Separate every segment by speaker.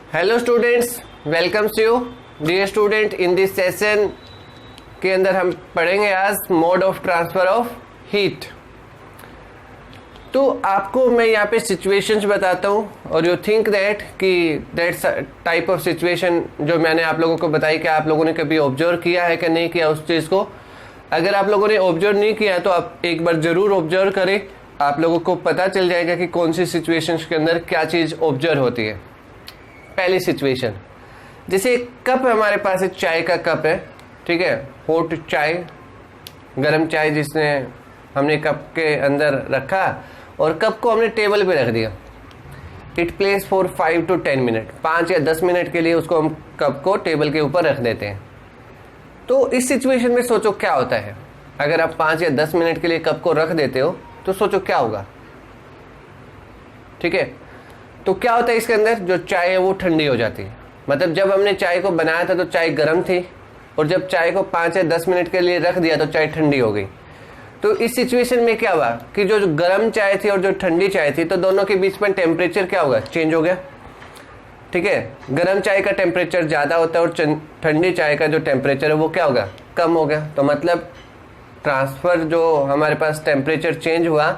Speaker 1: Hello students, welcome to you dear student. In this session के अंदर हम पढ़ेंगे आज mode of transfer of heat. तो आपको मैं यहाँ पे सिचुएशंस बताता हूँ और यू थिंक दैट कि दैट्स टाइप ऑफ सिचुएशन जो मैंने आप लोगों को बताई कि आप लोगों ने कभी ऑब्जर्व किया है कि नहीं किया उस चीज़ को। अगर आप लोगों ने ऑब्जर्व नहीं किया तो आप एक बार ज़रूर ऑब्जर्व करें, आप लोगों को पता चल जाएगा कि कौन सी सिचुएशंस के अंदर क्या चीज़ ऑब्जर्व होती है। पहली सिचुएशन, जैसे एक कप हमारे पास है, चाय का कप है, ठीक है, हॉट चाय, गरम चाय जिसने हमने कप के अंदर रखा और कप को हमने टेबल पे रख दिया। It place for 5 to 10 minute, 5 या 10 मिनट के लिए उसको हम कप को टेबल के ऊपर रख देते हैं। तो इस सिचुएशन में सोचो क्या होता है। अगर आप 5 या 10 मिनट के लिए कप को रख देते हो तो सोचो क्या होगा, ठीक है। तो क्या होता है इसके अंदर, जो चाय है वो ठंडी हो जाती है। मतलब जब हमने चाय को बनाया था तो चाय गर्म थी और जब चाय को 5 या 10 मिनट के लिए रख दिया तो चाय ठंडी हो गई। तो इस सिचुएशन में क्या हुआ कि जो गर्म चाय थी और जो ठंडी चाय थी तो दोनों के बीच में टेम्परेचर क्या होगा, चेंज हो गया, ठीक है। गर्म चाय का टेम्परेचर ज़्यादा होता है और ठंडी चाय का जो टेम्परेचर है वो क्या होगा, कम हो गया। तो मतलब ट्रांसफ़र जो हमारे पास टेम्परेचर चेंज हुआ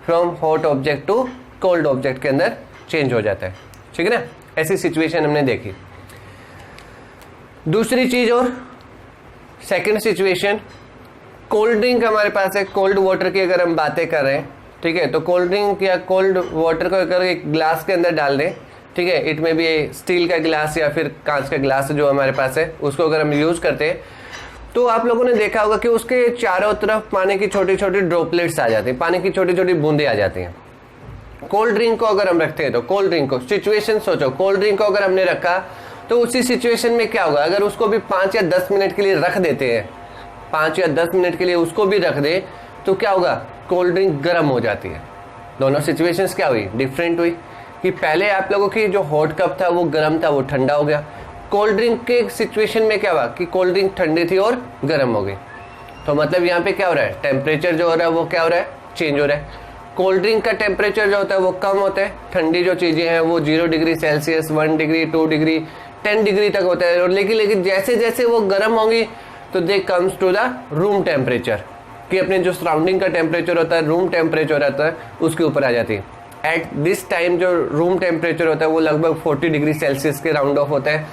Speaker 1: from hot object to cold object के अंदर चेंज हो जाता है, ठीक है ना। ऐसी सिचुएशन हमने देखी। दूसरी चीज और सेकंड सिचुएशन, कोल्ड ड्रिंक हमारे पास है, कोल्ड वाटर की अगर हम बातें कर रहे हैं, ठीक है, तो कोल्ड ड्रिंक या कोल्ड वाटर को अगर एक ग्लास के अंदर डाल दें, ठीक है, इट में भी स्टील का गिलास या फिर कांच का गिलास जो हमारे पास है उसको अगर हम यूज करते हैं तो आप लोगों ने देखा होगा कि उसके चारों तरफ पानी की छोटी छोटी ड्रॉपलेट्स आ जाती हैं, पानी की छोटी छोटी बूंदें आ जाती हैं। कोल्ड ड्रिंक को अगर हम रखते हैं तो कोल्ड ड्रिंक को, सिचुएशन सोचो, कोल्ड ड्रिंक को अगर हमने रखा तो उसी सिचुएशन में क्या होगा, अगर उसको भी 5 या 10 मिनट के लिए रख देते हैं, 5 या 10 मिनट के लिए उसको भी रख दे तो क्या होगा, कोल्ड ड्रिंक गर्म हो जाती है। दोनों सिचुएशंस क्या हुई, डिफरेंट हुई कि पहले आप लोगों की जो हॉट कप था वो गर्म था, वो ठंडा हो गया। कोल्ड ड्रिंक के सिचुएशन में क्या हुआ कि कोल्ड ड्रिंक ठंडी थी और गर्म हो गई। तो मतलब यहाँ पे क्या हो रहा है, टेम्परेचर जो हो रहा है वो क्या हो रहा है, चेंज हो रहा है। कोल्ड ड्रिंक का टेम्परेचर जो होता है वो कम होता है, ठंडी जो चीज़ें हैं वो 0 degree Celsius, 1 degree, 2 degree, 10 degree तक होता है। और लेकिन जैसे जैसे वो गर्म होंगी तो they comes to the room temperature, कि अपने जो सराउंडिंग का टेम्परेचर होता है, रूम टेम्परेचर रहता है, उसके ऊपर आ जाती है। एट दिस टाइम जो रूम टेम्परेचर होता है वो लगभग 40 डिग्री सेल्सियस के राउंड ऑफ होता है,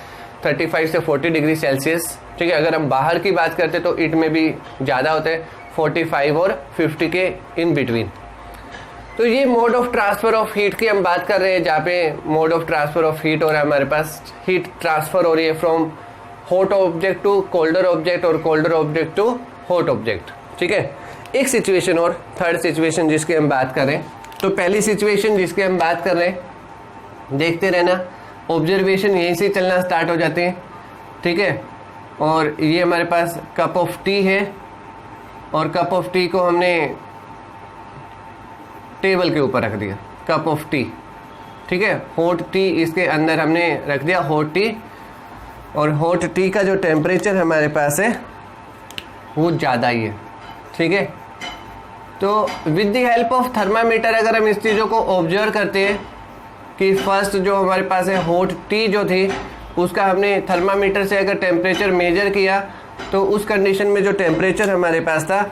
Speaker 1: 35 से 40 डिग्री सेल्सियस, ठीक है। अगर हम बाहर की बात करते तो इट में भी ज़्यादा होता है, 45 और 50 के इन बिटवीन। तो ये mode of transfer of heat की हम बात कर रहे हैं, जहाँ पे mode of transfer of heat हो रहा है, हमारे पास हीट ट्रांसफर हो रही है from hot object to colder object और colder object to hot object, ठीक है। एक सिचुएशन और थर्ड सिचुएशन जिसकी हम बात कर रहे हैं। तो पहली सिचुएशन जिसकी हम बात कर रहे हैं, देखते रहना, ऑब्जर्वेशन यहीं से चलना स्टार्ट हो जाते हैं, ठीक है। और ये हमारे पास कप ऑफ टी है और कप ऑफ टी को हमने टेबल के ऊपर रख दिया, कप ऑफ टी, ठीक है। हॉट टी इसके अंदर हमने रख दिया, हॉट टी, और हॉट टी का जो टेम्परेचर हमारे पास है वो ज़्यादा ही है, ठीक है। तो with the help of thermometer अगर हम इस चीज़ों को ऑब्जर्व करते हैं कि फर्स्ट जो हमारे पास है हॉट टी जो थी उसका हमने थर्मामीटर से अगर टेम्परेचर मेजर किया तो उस कंडीशन में जो टेम्परेचर हमारे पास था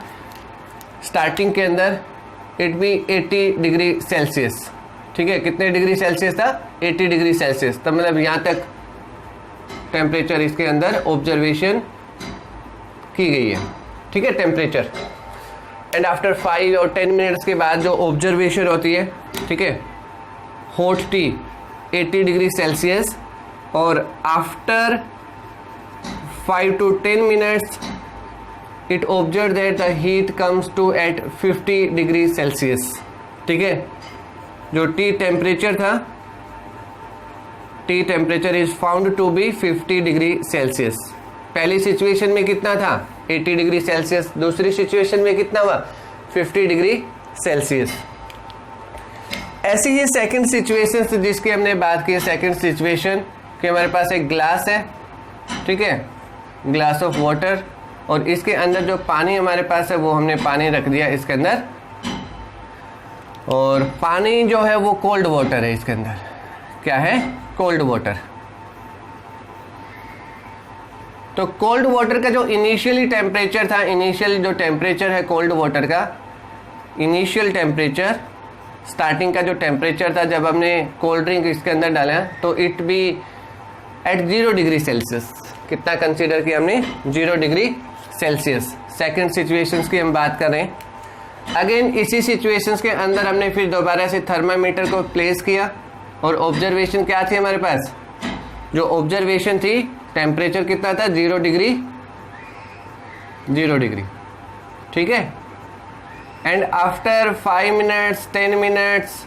Speaker 1: स्टार्टिंग के अंदर इट बी 80 डिग्री सेल्सियस, ठीक है। कितने डिग्री सेल्सियस था, 80 डिग्री सेल्सियस। तो मतलब यहाँ तक टेम्परेचर इसके अंदर ऑब्जर्वेशन की गई है, ठीक है, टेम्परेचर। एंड आफ्टर 5 और 10 मिनट्स के बाद जो ऑब्जर्वेशन होती है, ठीक है, हॉट टी 80 डिग्री सेल्सियस, और after 5 to 10 minutes it observed that the heat comes to at 50 degree Celsius, ठीक है। जो टी टेम्परेचर था, tea temperature is found to be 50 degree Celsius. पहली सिचुएशन में कितना था, 80 डिग्री सेल्सियस, दूसरी सिचुएशन में कितना हुआ, 50 डिग्री सेल्सियस। ऐसी ये सेकंड सिचुएशन जिसकी हमने बात की, सेकंड सिचुएशन कि हमारे पास एक ग्लास है, ठीक है, ग्लास ऑफ वाटर, और इसके अंदर जो पानी हमारे पास है वो हमने पानी रख दिया इसके अंदर, और पानी जो है वो कोल्ड वाटर है, इसके अंदर क्या है, कोल्ड वाटर, तो कोल्ड वाटर का जो इनिशियली टेम्परेचर था, इनिशियल जो टेम्परेचर है कोल्ड वाटर का, इनिशियल टेम्परेचर, स्टार्टिंग का जो टेम्परेचर था जब हमने कोल्ड ड्रिंक इसके अंदर डाला, तो it be at 0 degree Celsius. कितना कंसीडर किया हमने? 0 डिग्री सेल्सियस। सेकेंड सिचुएशंस की हम बात कर रहे हैं। अगेन इसी सिचुएशंस के अंदर हमने फिर दोबारा से थर्मामीटर को प्लेस किया और ऑब्जर्वेशन क्या थी हमारे पास? जो ऑब्जर्वेशन थी, टेम्परेचर कितना था? 0 डिग्री, 0 डिग्री, ठीक है। एंड आफ्टर 5 मिनट्स, 10 मिनट्स,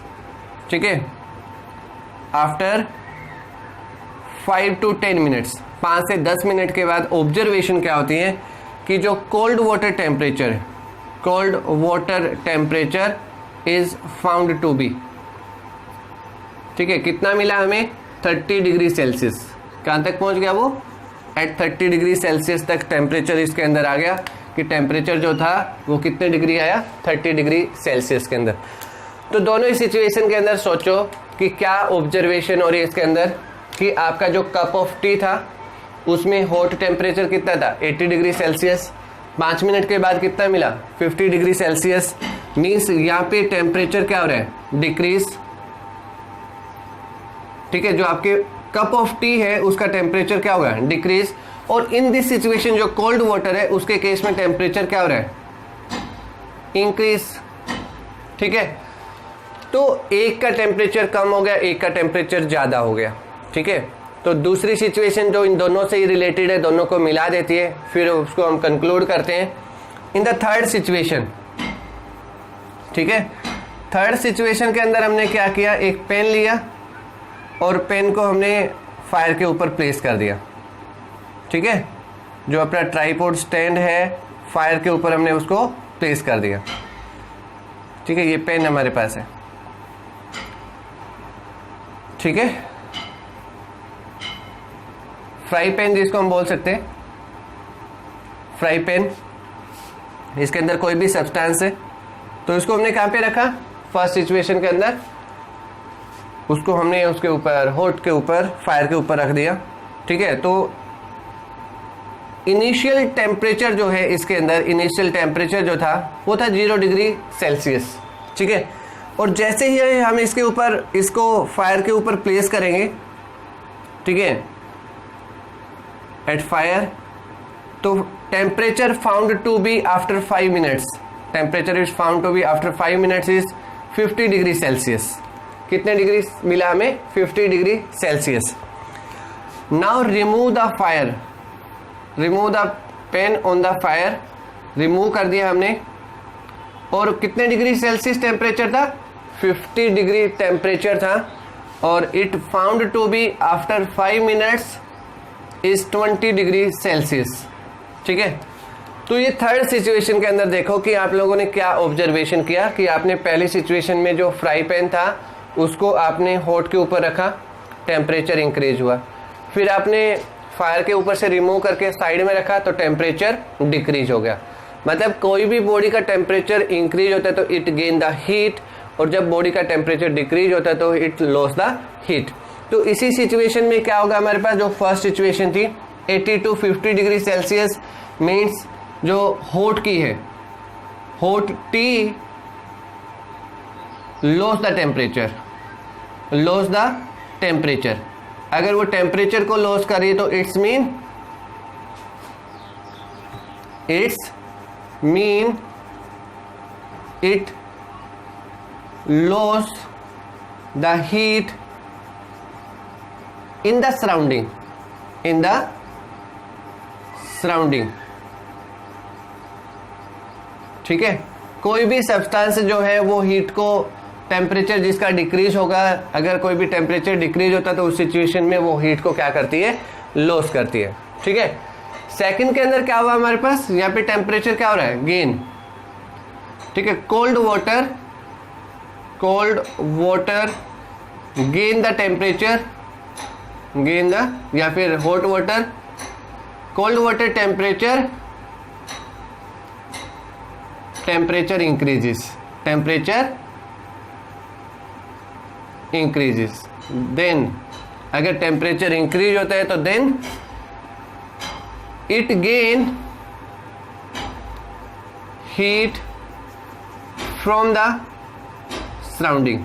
Speaker 1: ठीक है, आफ्टर 5 to 10 मिनट्स, 5 से 10 मिनट के बाद ऑब्जर्वेशन क्या होती है कि जो cold water temperature, cold water temperature is found to be, ठीक है, कितना मिला हमें? 30 डिग्री सेल्सियस। कहाँ तक पहुंच गया वो? एट 30 डिग्री सेल्सियस तक टेम्परेचर इसके अंदर आ गया कि टेम्परेचर जो था वो कितने डिग्री आया? 30 डिग्री सेल्सियस के अंदर। तो दोनों ही सिचुएशन के अंदर सोचो कि क्या ऑब्जर्वेशन हो रही है इसके अंदर कि आपका जो कप ऑफ टी था उसमें हॉट टेम्परेचर कितना था? 80 डिग्री सेल्सियस। 5 मिनट के बाद कितना मिला? 50 डिग्री सेल्सियस। मीन्स यहाँ पे टेम्परेचर क्या हो रहा है? डिक्रीज, ठीक है। जो आपके कप ऑफ टी है उसका टेम्परेचर क्या होगा? डिक्रीज। और इन दिस सिचुएशन जो कोल्ड वाटर है उसके केस में टेम्परेचर क्या हो रहा है? इंक्रीज, ठीक है। तो एक का टेम्परेचर कम हो गया, एक का टेम्परेचर ज़्यादा हो गया, ठीक है। तो दूसरी सिचुएशन जो इन दोनों से ही रिलेटेड है, दोनों को मिला देती है, फिर उसको हम कंक्लूड करते हैं। इन द थर्ड सिचुएशन, ठीक है, थर्ड सिचुएशन के अंदर हमने क्या किया? एक पेन लिया और पेन को हमने फायर के ऊपर प्लेस कर दिया, ठीक है। जो अपना ट्राइपॉड स्टैंड है, फायर के ऊपर हमने उसको प्लेस कर दिया, ठीक है। ये पेन हमारे पास है, ठीक है। फ्राई पैन जिसको हम बोल सकते हैं, फ्राई पैन, इसके अंदर कोई भी सब्सटेंस है, तो इसको हमने कहाँ पे रखा? फर्स्ट सिचुएशन के अंदर उसको हमने उसके ऊपर, हॉट के ऊपर, फायर के ऊपर रख दिया, ठीक है। तो इनिशियल टेम्परेचर जो है इसके अंदर, इनिशियल टेम्परेचर जो था वो था 0 डिग्री सेल्सियस, ठीक है। और जैसे ही हम इसके ऊपर, इसको फायर के ऊपर प्लेस करेंगे, ठीक है, एट फायर, तो temperature found to be after 5 minutes, temperature is found to be after 5 minutes is 50 degree Celsius. कितने डिग्री मिला हमें? 50 degree Celsius. Now remove the fire, remove the pan on the fire, remove कर दिया हमने, और कितने degree Celsius temperature था? 50 degree temperature था, और it found to be after 5 minutes is 20 degree Celsius, ठीक है। तो ये थर्ड सिचुएशन के अंदर देखो कि आप लोगों ने क्या ऑब्जर्वेशन किया कि आपने पहली सिचुएशन में जो फ्राई पैन था उसको आपने हॉट के ऊपर रखा, टेम्परेचर इंक्रीज हुआ। फिर आपने फायर के ऊपर से रिमूव करके साइड में रखा तो टेम्परेचर डिक्रीज हो गया। मतलब कोई भी बॉडी का टेम्परेचर इंक्रीज होता है तो इट गेन द हीट, और जब बॉडी का टेम्परेचर डिक्रीज होता है तो इट लॉस द हीट। तो इसी सिचुएशन में क्या होगा हमारे पास? जो फर्स्ट सिचुएशन थी 80 to 50 डिग्री सेल्सियस, मीन्स जो हॉट की है, hot T loss the temperature, loss the temperature. अगर वो टेम्परेचर को लॉस करिए तो it's mean it loss the heat in the surrounding, in the surrounding, ठीक है। कोई भी सब्सटेंस जो है वो हीट को, टेम्परेचर जिसका डिक्रीज होगा, अगर कोई भी टेम्परेचर डिक्रीज होता है तो उस सिचुएशन में वो हीट को क्या करती है? लॉस करती है, ठीक है। सेकंड के अंदर क्या हुआ हमारे पास? यहाँ पे टेम्परेचर क्या हो रहा है? गेन, ठीक है। Cold water gain the temperature, gain the, या फिर hot water, cold water temperature increases, temperature increases. Then अगर टेम्परेचर इंक्रीज होता है तो then it gain heat from the surrounding.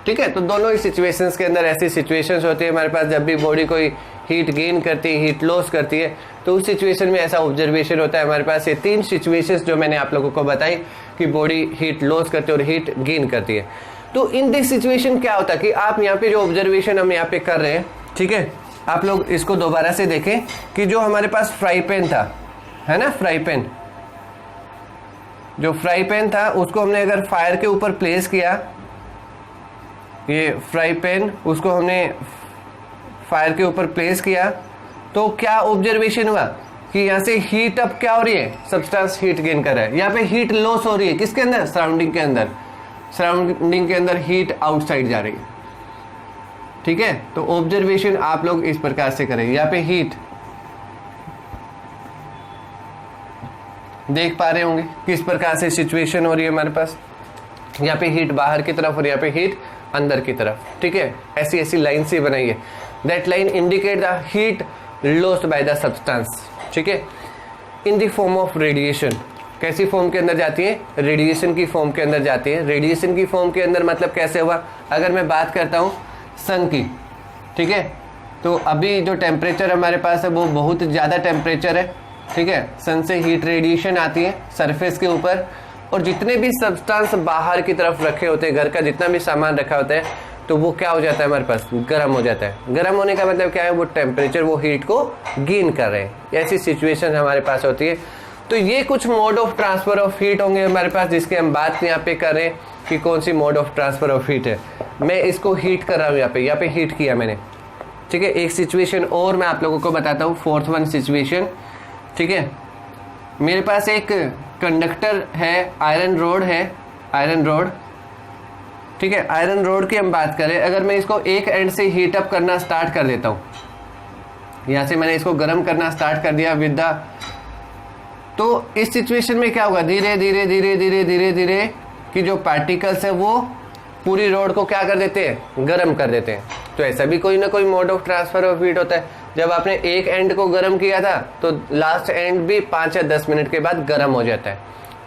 Speaker 1: ठीक है, तो दोनों ही सिचुएशंस के अंदर ऐसी सिचुएशंस होती है हमारे पास, जब भी बॉडी कोई हीट गेन करती है, हीट लॉस करती है, तो उस सिचुएशन में ऐसा ऑब्जर्वेशन होता है हमारे पास। ये 3 सिचुएशंस जो मैंने आप लोगों को बताई कि बॉडी हीट लॉस करती है और हीट गेन करती है। तो इन दिस सिचुएशन क्या होता है कि आप यहाँ पे जो ऑब्जर्वेशन हम यहाँ पे कर रहे हैं, ठीक है, आप लोग इसको दोबारा से देखें कि जो हमारे पास फ्राई पैन था, है ना, फ्राई पैन, जो फ्राई पैन था उसको हमने अगर फायर के ऊपर प्लेस किया, ये फ्राई पैन उसको हमने फायर के ऊपर प्लेस किया, तो क्या ऑब्जर्वेशन हुआ कि यहाँ से हीट अप क्या हो रही है, सब्सटेंस हीट गेन कर रहा है। यहाँ पे हीट लॉस हो रही है किसके अंदर, सराउंडिंग के अंदर, सराउंडिंग के अंदर हीट आउटसाइड जा रही है। ठीक है, तो ऑब्जर्वेशन आप लोग इस प्रकार से करें। यहाँ पे हीट देख पा रहे होंगे किस प्रकार से सिचुएशन हो रही है हमारे पास, यहाँ पे हीट बाहर की तरफ और यहाँ पे हीट अंदर की तरफ। ठीक है, ऐसी ऐसी लाइन से बनाई है, that line indicate the heat lost by the substance. ठीक है, in the form of radiation. कैसी फॉर्म के अंदर जाती है, रेडिएशन की फॉर्म के अंदर जाती है। रेडिएशन की फॉर्म के अंदर मतलब कैसे हुआ, अगर मैं बात करता हूँ सन की, ठीक है, तो अभी जो टेम्परेचर हमारे पास है वो बहुत ज़्यादा टेम्परेचर है। ठीक है, सन से हीट रेडिएशन आती है सरफेस के ऊपर, और जितने भी सब्सटेंस बाहर की तरफ रखे होते हैं, घर का जितना भी सामान रखा होता है, तो वो क्या हो जाता है हमारे पास, गर्म हो जाता है। गर्म होने का मतलब क्या है, वो टेम्परेचर, वो हीट को गेन कर रहे हैं। ऐसी सिचुएशन हमारे पास होती है। तो ये कुछ mode of transfer of heat होंगे हमारे पास, जिसके हम बात यहाँ पे कर रहे हैं कि कौन सी mode of transfer of heat है। मैं इसको हीट कर रहा हूँ, यहाँ पे हीट किया मैंने। ठीक है, एक सिचुएशन और मैं आप लोगों को बताता हूँ, 4th वन सिचुएशन। ठीक है, मेरे पास एक कंडक्टर है, आयरन रोड है, आयरन रोड। ठीक है, आयरन रोड की हम बात करें, अगर मैं इसको एक एंड से हीट अप करना स्टार्ट कर देता हूँ, यहाँ से मैंने इसको गर्म करना स्टार्ट कर दिया विद द, तो इस सिचुएशन में क्या होगा, धीरे धीरे धीरे धीरे धीरे धीरे कि जो पार्टिकल्स है वो पूरी रोड को क्या कर देते हैं, गर्म कर देते हैं। तो ऐसा भी कोई ना कोई mode of transfer of heat होता है। जब आपने एक एंड को गर्म किया था तो लास्ट एंड भी 5 या 10 मिनट के बाद गर्म हो जाता है।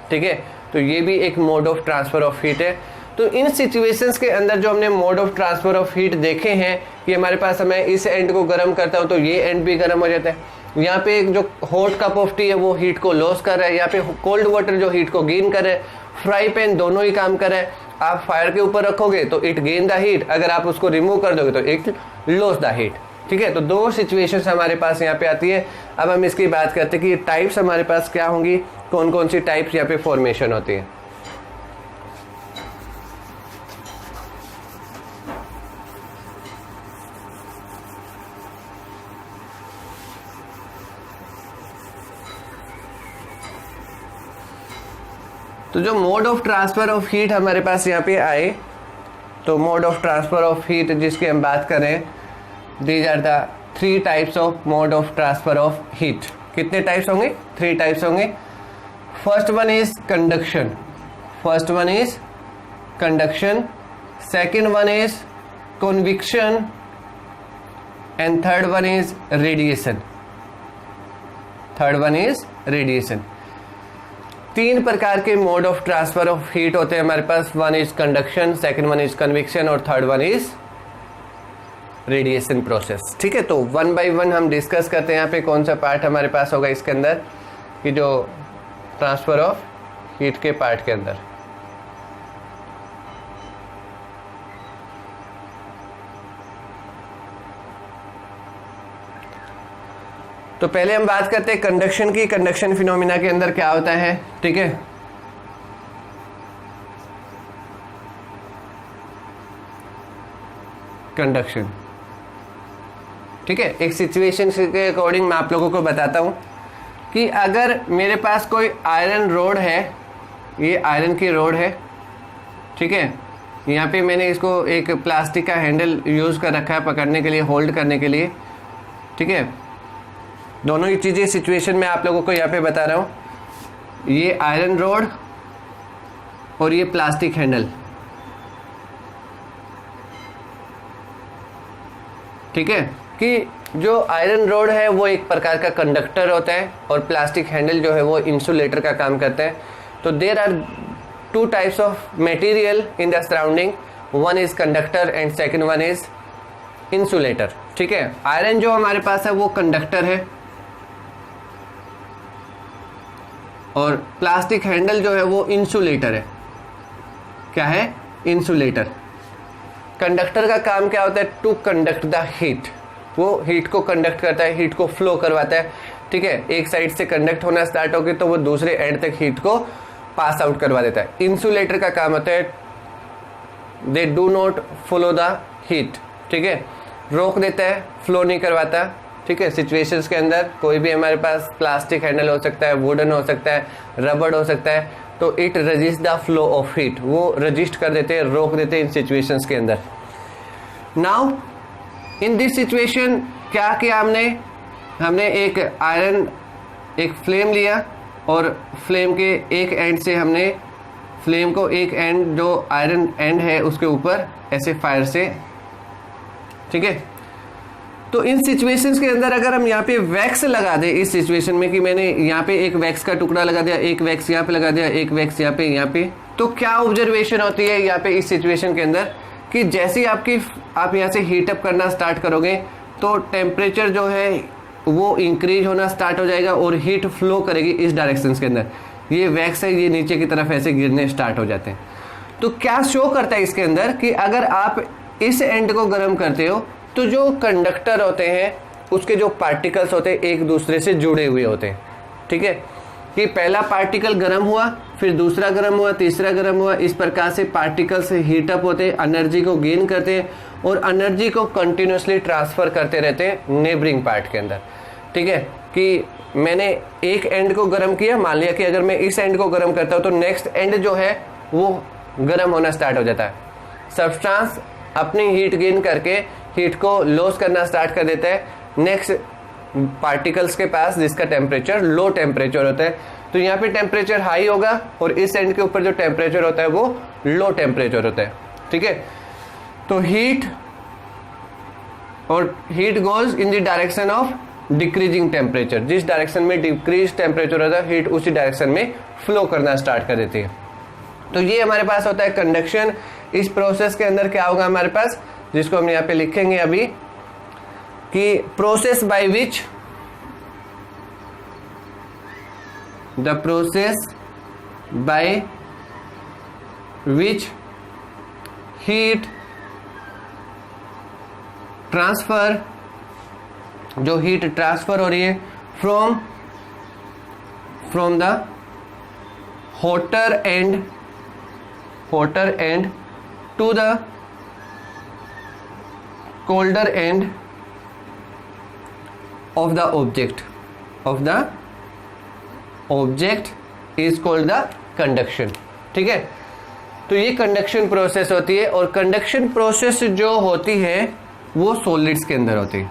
Speaker 1: ठीक है, तो ये भी एक mode of transfer of heat है। तो इन सिचुएशंस के अंदर जो हमने mode of transfer of heat देखे हैं कि हमारे पास, मैं इस एंड को गर्म करता हूँ तो ये एंड भी गर्म हो जाता है। यहाँ पे एक जो हॉट कप ऑफ टी है वो हीट को लॉस कर रहा है, यहाँ पे कोल्ड वाटर जो हीट को गेन कर रहा है। फ्राई पैन दोनों ही काम कर रहा है। आप फायर के ऊपर रखोगे तो इट गेन द हीट, अगर आप उसको रिमूव कर दोगे तो इट लॉस द हीट। ठीक है, तो 2 सिचुएशंस हमारे पास यहाँ पे आती है। अब हम इसकी बात करते हैं कि टाइप्स हमारे पास क्या होंगी, कौन कौन सी टाइप्स यहाँ पे फॉर्मेशन होती है। तो जो mode of transfer of heat हमारे पास यहाँ पे आए, तो mode of transfer of heat जिसकी हम बात करें, these are the 3 types of mode of transfer of heat. कितने टाइप्स होंगे, 3 टाइप्स होंगे। First one is conduction, first one is conduction, second one is convection, and third one is radiation, third one is radiation. 3 प्रकार के mode of transfer of heat होते हैं हमारे पास। One is conduction, second one is convection और third one is radiation process. ठीक है, तो 1 बाय 1 हम डिस्कस करते हैं यहाँ पे कौन सा पार्ट हमारे पास होगा इसके अंदर, कि जो ट्रांसफर ऑफ हीट के पार्ट के अंदर। तो पहले हम बात करते हैं कंडक्शन की। कंडक्शन फिनोमिना के अंदर क्या होता है, ठीक है, कंडक्शन। ठीक है, एक सिचुएशन के अकॉर्डिंग मैं आप लोगों को बताता हूं कि अगर मेरे पास कोई आयरन रोड है, ये आयरन की रोड है, ठीक है, यहाँ पे मैंने इसको एक प्लास्टिक का हैंडल यूज कर रखा है पकड़ने के लिए, होल्ड करने के लिए। ठीक है, दोनों ही चीज़ें सिचुएशन में आप लोगों को यहाँ पे बता रहा हूँ। ये आयरन रोड और ये प्लास्टिक हैंडल। ठीक है, कि जो आयरन रोड है वो एक प्रकार का कंडक्टर होता है और प्लास्टिक हैंडल जो है वो इंसुलेटर का काम करता है। तो there are two types of material in the surrounding, one is conductor and second one is insulator. ठीक है, आयरन जो हमारे पास है वो कंडक्टर है और प्लास्टिक हैंडल जो है वो इंसुलेटर है। क्या है? इंसुलेटर। कंडक्टर का काम क्या होता है? टू कंडक्ट द हीट, वो हीट को कंडक्ट करता है, हीट को फ्लो करवाता है। ठीक है, एक साइड से कंडक्ट होना स्टार्ट होगी तो वो दूसरे एंड तक हीट को पास आउट करवा देता है। इंसुलेटर का काम होता है they do not follow the heat. ठीक है, रोक देता है, फ्लो नहीं करवाता। ठीक है, सिचुएशंस के अंदर कोई भी हमारे पास प्लास्टिक हैंडल हो सकता है, वुडन हो सकता है, रबड़ हो सकता है, तो it resist the flow of heat, वो रजिस्ट कर देते हैं, रोक देते हैं इन सिचुएशंस के अंदर। नाउ इन दिस सिचुएशन क्या किया हमने एक आयरन, एक फ्लेम लिया और फ्लेम के एक एंड से हमने फ्लेम को एक एंड जो आयरन एंड है उसके ऊपर ऐसे फायर से, ठीक है। तो इन सिचुएशंस के अंदर अगर हम यहाँ पे वैक्स लगा दें, इस सिचुएशन में कि मैंने यहाँ पे एक वैक्स का टुकड़ा लगा दिया, एक वैक्स यहाँ पे लगा दिया, एक वैक्स यहाँ पे, तो क्या ऑब्जर्वेशन होती है यहाँ पे इस सिचुएशन के अंदर कि जैसे ही आप यहाँ से हीट अप करना स्टार्ट करोगे तो टेम्परेचर जो है वो इंक्रीज होना स्टार्ट हो जाएगा और हीट फ्लो करेगी इस डायरेक्शन के अंदर। ये वैक्स है, ये नीचे की तरफ ऐसे गिरने स्टार्ट हो जाते हैं। तो क्या शो करता है इसके अंदर कि अगर आप इस एंड को गर्म करते हो तो जो कंडक्टर होते हैं उसके जो पार्टिकल्स होते हैं एक दूसरे से जुड़े हुए होते हैं। ठीक है, कि पहला पार्टिकल गर्म हुआ, फिर दूसरा गर्म हुआ, तीसरा गर्म हुआ, इस प्रकार से पार्टिकल्स हीट अप होते हैं, एनर्जी को गेन करते हैं और एनर्जी को कंटिन्यूसली ट्रांसफर करते रहते हैं नेबरिंग पार्ट के अंदर। ठीक है, कि मैंने एक एंड को गर्म किया, मान लिया कि अगर मैं इस एंड को गर्म करता हूँ तो नेक्स्ट एंड जो है वो गर्म होना स्टार्ट हो जाता है। सब्सटेंस अपनी हीट गेन करके हीट को लॉस करना स्टार्ट कर देता है नेक्स्ट पार्टिकल्स के पास, जिसका टेम्परेचर लो टेम्परेचर होता है। तो यहाँ पे टेम्परेचर हाई होगा और इस एंड के ऊपर जो टेम्परेचर होता है वो लो टेम्परेचर होता है। ठीक है, तो heat goes in the direction of decreasing temperature, जिस डायरेक्शन में डिक्रीज टेम्परेचर होता है हीट उसी डायरेक्शन में फ्लो करना स्टार्ट कर देती है। तो ये हमारे पास होता है कंडक्शन। इस प्रोसेस के अंदर क्या होगा हमारे पास, जिसको हम यहाँ पे लिखेंगे अभी कि process by which heat transfer, जो हीट ट्रांसफर हो रही है from the hotter end to the colder end of the object is called the conduction। ठीक है, तो ये कंडक्शन प्रोसेस होती है और कंडक्शन प्रोसेस जो होती है वो सॉलिड्स के अंदर होती है।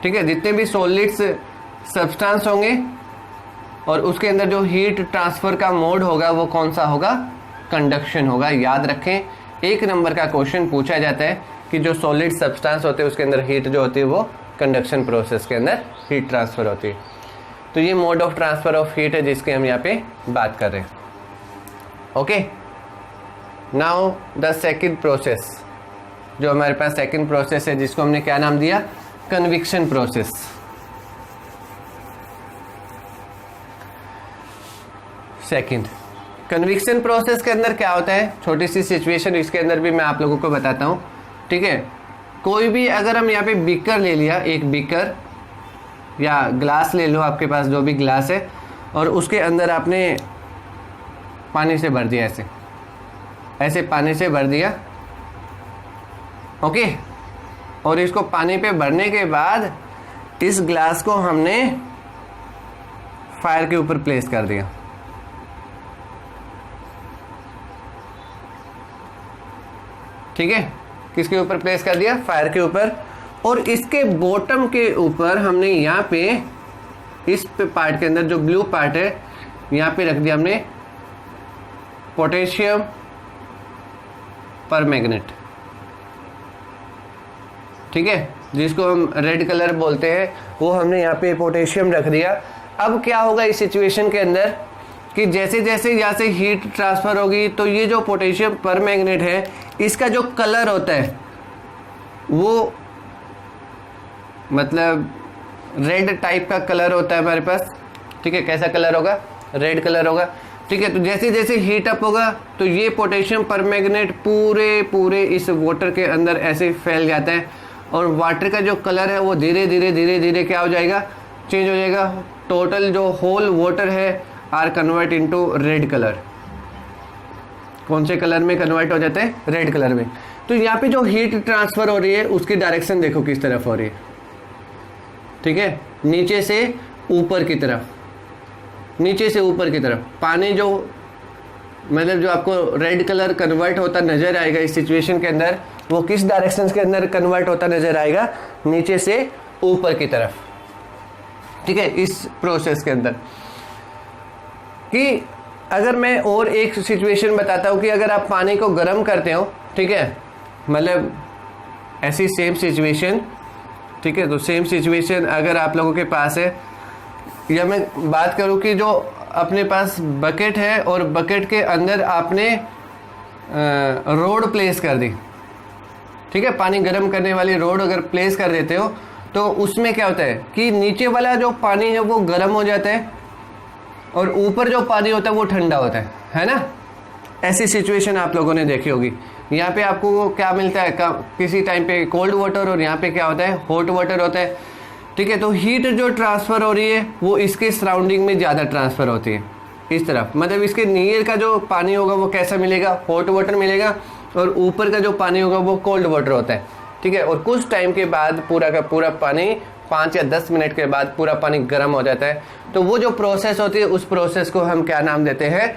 Speaker 1: ठीक है, जितने भी सॉलिड्स सब्सटेंस होंगे और उसके अंदर जो हीट ट्रांसफर का मोड होगा वो कौन सा होगा, कंडक्शन होगा। याद रखें, एक नंबर का क्वेश्चन पूछा जाता है कि जो सॉलिड सब्सटेंस होते हैं उसके अंदर हीट जो होती है वो कंडक्शन प्रोसेस के अंदर हीट ट्रांसफर होती है। तो ये mode of transfer of heat है जिसकी हम यहाँ पे बात कर रहे हैं। Okay, now the second process, जो हमारे पास सेकंड प्रोसेस है जिसको हमने क्या नाम दिया, conviction process. Second conviction process के अंदर क्या होता है, छोटी सी सिचुएशन इसके अंदर भी मैं आप लोगों को बताता हूँ। ठीक है, कोई भी अगर हम यहाँ पे बीकर ले लिया, एक बीकर या ग्लास ले लो, आपके पास जो भी ग्लास है, और उसके अंदर आपने पानी से भर दिया, ऐसे पानी से भर दिया। ओके, और इसको पानी पे भरने के बाद इस ग्लास को हमने फायर के ऊपर प्लेस कर दिया। ठीक है, किसके ऊपर प्लेस कर दिया, फायर के ऊपर। और इसके बॉटम के ऊपर हमने यहाँ पे इस पार्ट के अंदर जो ब्लू पार्ट है यहाँ पे रख दिया हमने पोटेशियम परमैंगनेट। ठीक है, जिसको हम रेड कलर बोलते हैं, वो हमने यहाँ पे पोटेशियम रख दिया। अब क्या होगा इस सिचुएशन के अंदर कि जैसे जैसे यहाँ से हीट ट्रांसफ़र होगी तो ये जो पोटेशियम परमैंगनेट है इसका जो कलर होता है वो मतलब रेड टाइप का कलर होता है हमारे पास, ठीक है। कैसा कलर होगा? रेड कलर होगा, ठीक है। तो जैसे जैसे हीट अप होगा तो ये पोटेशियम परमैंगनेट पूरे इस वाटर के अंदर ऐसे फैल जाता है और वाटर का जो कलर है वो धीरे धीरे क्या हो जाएगा? चेंज हो जाएगा। टोटल जो होल वाटर है are convert into red colour. कौन से कलर में कन्वर्ट हो जाते हैं? रेड कलर में। तो यहाँ पे जो हीट ट्रांसफर हो रही है उसकी डायरेक्शन देखो किस तरफ हो रही है, ठीक है, नीचे से ऊपर की तरफ, नीचे से ऊपर की तरफ। पानी जो मतलब जो आपको रेड कलर कन्वर्ट होता नजर आएगा इस सिचुएशन के अंदर, वो किस डायरेक्शन के अंदर कन्वर्ट होता नजर आएगा? नीचे से ऊपर की तरफ, ठीक है, इस प्रोसेस के अंदर। कि अगर मैं और एक सिचुएशन बताता हूँ कि अगर आप पानी को गर्म करते हो, ठीक है, मतलब ऐसी सेम सिचुएशन, ठीक है, तो सेम सिचुएशन अगर आप लोगों के पास है, या मैं बात करूं कि जो अपने पास बकेट है और बकेट के अंदर आपने रोड प्लेस कर दी, ठीक है, पानी गर्म करने वाली रोड अगर प्लेस कर देते हो तो उसमें क्या होता है कि नीचे वाला जो पानी है वो गर्म हो जाता है और ऊपर जो पानी होता है वो ठंडा होता है ना। ऐसी सिचुएशन आप लोगों ने देखी होगी। यहाँ पे आपको क्या मिलता है? किसी टाइम पे कोल्ड वाटर और यहाँ पे क्या होता है? हॉट वाटर होता है, ठीक है। तो हीट जो ट्रांसफ़र हो रही है वो इसके सराउंडिंग में ज़्यादा ट्रांसफ़र होती है इस तरफ, मतलब इसके नियर का जो पानी होगा वो कैसा मिलेगा? हॉट वाटर मिलेगा और ऊपर का जो पानी होगा वो कोल्ड वाटर होता है, ठीक है। और कुछ टाइम के बाद पूरा का पूरा पानी 5 या 10 मिनट के बाद पूरा पानी गर्म हो जाता है। तो वो जो प्रोसेस होती है उस प्रोसेस को हम क्या नाम देते हैं?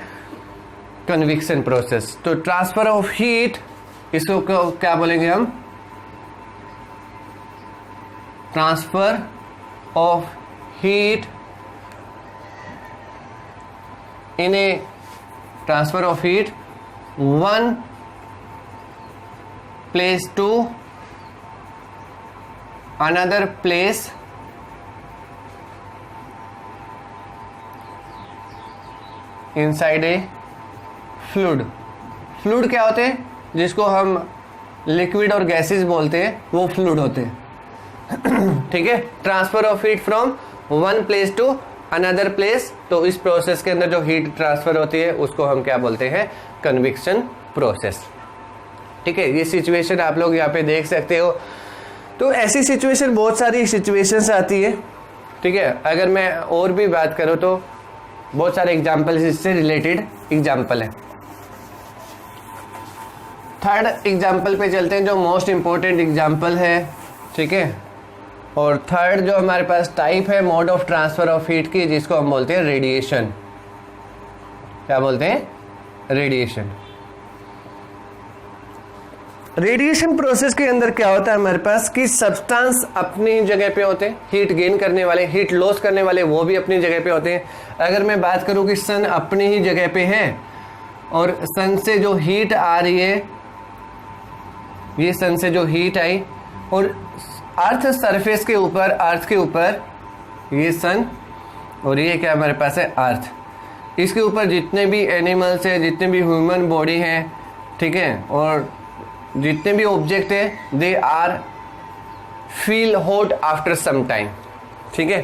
Speaker 1: Convection process. तो ट्रांसफर ऑफ हीट, इसको क्या बोलेंगे हम? Transfer of heat in a transfer of heat one place to another place inside a fluid. Fluid क्या होते हैं? जिसको हम लिक्विड और गैसेस बोलते हैं, वो फ्लूइड होते हैं ठीक है। Transfer of heat from one place to another place. तो इस प्रोसेस के अंदर जो हीट ट्रांसफर होती है उसको हम क्या बोलते हैं? कन्विक्शन प्रोसेस, ठीक है। ये सिचुएशन आप लोग यहाँ पे देख सकते हो। तो ऐसी सिचुएशन बहुत सारी सिचुएशंस आती है, ठीक है। अगर मैं और भी बात करूँ तो बहुत सारे एग्जाम्पल इससे रिलेटेड एग्जाम्पल है। थर्ड एग्जाम्पल पे चलते हैं जो मोस्ट इम्पोर्टेंट एग्जाम्पल है, ठीक है। और थर्ड जो हमारे पास टाइप है mode of transfer of heat की, जिसको हम बोलते हैं रेडिएशन। क्या बोलते हैं? रेडिएशन। रेडिएशन प्रोसेस के अंदर क्या होता है हमारे पास कि सब्सटेंस अपनी जगह पे होते हैं, हीट गेन करने वाले, हीट लॉस करने वाले वो भी अपनी जगह पे होते हैं। अगर मैं बात करूं कि सन अपनी ही जगह पे है और सन से जो हीट आ रही है, ये सन से जो हीट आई और अर्थ सरफेस के ऊपर, अर्थ के ऊपर ये सन और ये क्या हमारे पास है? अर्थ। इसके ऊपर जितने भी एनिमल्स हैं, जितने भी ह्यूमन बॉडी हैं, ठीक है, और जितने भी ऑब्जेक्ट है they are feel hot after some time, ठीक है।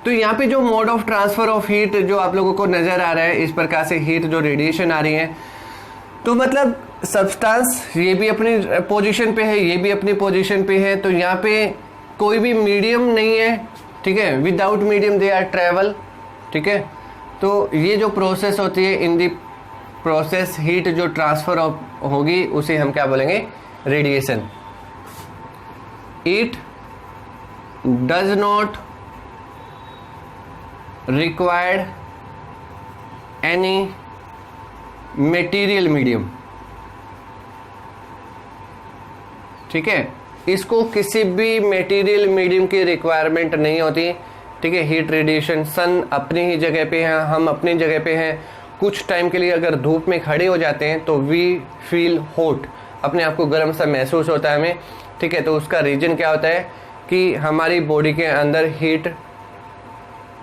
Speaker 1: तो यहाँ पे जो mode of transfer of heat जो आप लोगों को नजर आ रहा है, इस प्रकार से हीट जो रेडिएशन आ रही है, तो मतलब सब्सटेंस ये भी अपनी पोजीशन पे है, ये भी अपनी पोजीशन पे है। तो यहाँ पे कोई भी मीडियम नहीं है, ठीक है। Without medium they are travel, ठीक है। तो ये जो प्रोसेस होती है, इन दी प्रोसेस हीट जो ट्रांसफर होगी उसे हम क्या बोलेंगे? Radiation. It does not required any material medium, ठीक है। इसको किसी भी मटेरियल मीडियम की रिक्वायरमेंट नहीं होती, ठीक है। हीट रेडिएशन, सन अपनी ही जगह पे है, हम अपनी जगह पे हैं। कुछ टाइम के लिए अगर धूप में खड़े हो जाते हैं तो वी फील हॉट, अपने आप को गर्म सा महसूस होता है हमें, ठीक है। तो उसका रीजन क्या होता है कि हमारी बॉडी के अंदर हीट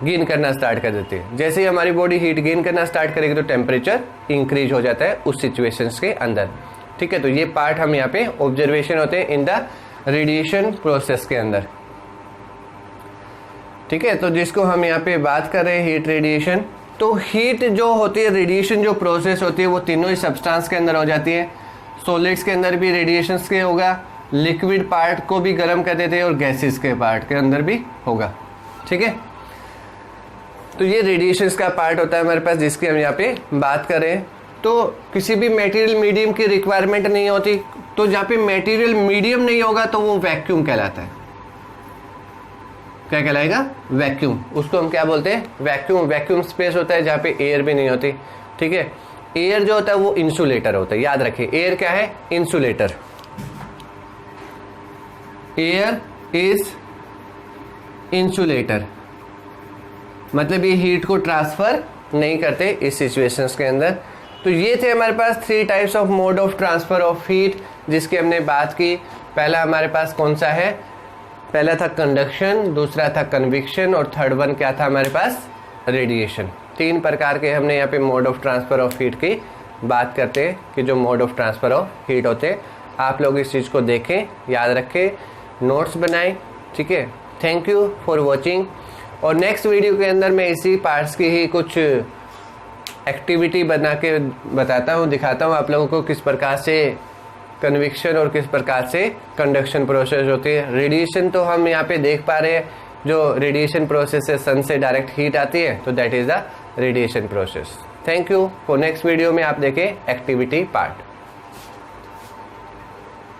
Speaker 1: गेन करना स्टार्ट कर देती है। जैसे ही हमारी बॉडी हीट गेन करना स्टार्ट करेगी तो टेम्परेचर इंक्रीज हो जाता है उस सिचुएशंस के अंदर, ठीक है। तो ये पार्ट हम यहाँ पे ऑब्जर्वेशन होते हैं इन द रेडिएशन प्रोसेस के अंदर, ठीक है। तो जिसको हम यहाँ पे बात कर रहे हैं हीट रेडिएशन, तो हीट जो होती है, रेडिएशन जो प्रोसेस होती है वो तीनों ही सब्सटेंस के अंदर हो जाती है। सॉलिड्स के अंदर भी रेडिएशन के होगा, लिक्विड पार्ट को भी गर्म कर देते हैं और गैसेस के पार्ट के अंदर भी होगा, ठीक है। तो ये रेडिएशंस का पार्ट होता है हमारे पास जिसकी हम यहाँ पे बात करें। तो किसी भी मटेरियल मीडियम की रिक्वायरमेंट नहीं होती, तो जहाँ पे मटेरियल मीडियम नहीं होगा तो वो वैक्यूम कहलाता है। क्या कहलाएगा? वैक्यूम। उसको हम क्या बोलते हैं? वैक्यूम। वैक्यूम स्पेस होता है जहाँ पे एयर भी नहीं होती, ठीक है। एयर जो होता है वो इंसुलेटर होता है, याद रखिए। एयर क्या है? इंसुलेटर। एयर इज इंसुलेटर, मतलब ये हीट को ट्रांसफर नहीं करते इस सिचुएशंस के अंदर। तो ये थे हमारे पास 3 types of mode of transfer of heat जिसकी हमने बात की। पहला हमारे पास कौन सा है? पहला था कंडक्शन, दूसरा था कन्विक्शन और थर्ड वन क्या था हमारे पास? रेडिएशन। 3 प्रकार के हमने यहाँ पे mode of transfer of heat की बात करते हैं कि जो mode of transfer of heat होते हैं। आप लोग इस चीज़ को देखें, याद रखें, नोट्स बनाएं, ठीक है। Thank you for watching. और नेक्स्ट वीडियो के अंदर मैं इसी पार्ट्स की ही कुछ एक्टिविटी बना के बताता हूँ, दिखाता हूँ आप लोगों को किस प्रकार से कन्विक्शन और किस प्रकार से कंडक्शन प्रोसेस होती है। रेडिएशन तो हम यहाँ पे देख पा रहे हैं, जो रेडिएशन प्रोसेस है सन से डायरेक्ट हीट आती है, तो that is the radiation process. Thank you for next video में आप देखें एक्टिविटी पार्ट।